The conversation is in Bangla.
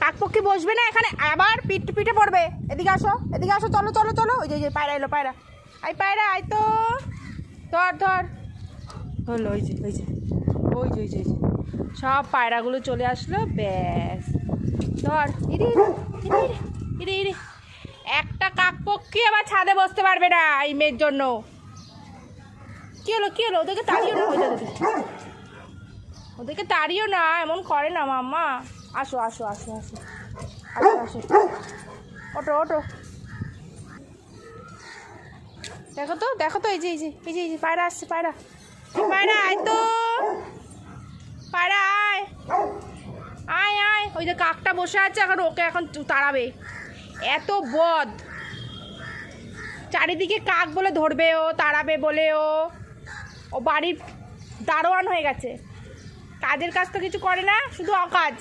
কাকপক্ষী বসবে না এখানে, আবার পিঠে পড়বে। এদিকে আসো, এদিকে আসো, চলো চলো চলো। ওই যে পায়রা এলো, পায়রা আই, পায়রা আয় তো, ধর ধর হলো। ওই যে ওই যে ওই যে ওই যে সব পায়রাগুলো চলে আসলো, ব্যাস ধর। ইরে ইরে ইরে ইরে, একটা কাকপক্ষী আবার ছাদে বসতে পারবে না এই মেয়ের জন্য। কি হলো কি হলো, ওদেরকে তাড়িও না, ওদেরকে তাড়িও না, এমন করে না মাম্মা। আসো আসো আসো আসো আসো আসো, ওটো ওটো। দেখো তো দেখো তো, এই যে এই যে এই যে এই যে পায়রা আসছে, পায়রা পায়রা আয় তো, পায়রা আয় আয় আয়। ওই যে কাকটা বসে আছে, এখন ওকে এখন তাড়াবে। এত বদ, চারিদিকে কাক বলে ধরবে ও, তাড়াবে বলে ও বাড়ির দারোয়ান হয়ে গেছে। কাজের কাজ তো কিছু করে না, শুধু অকাজ।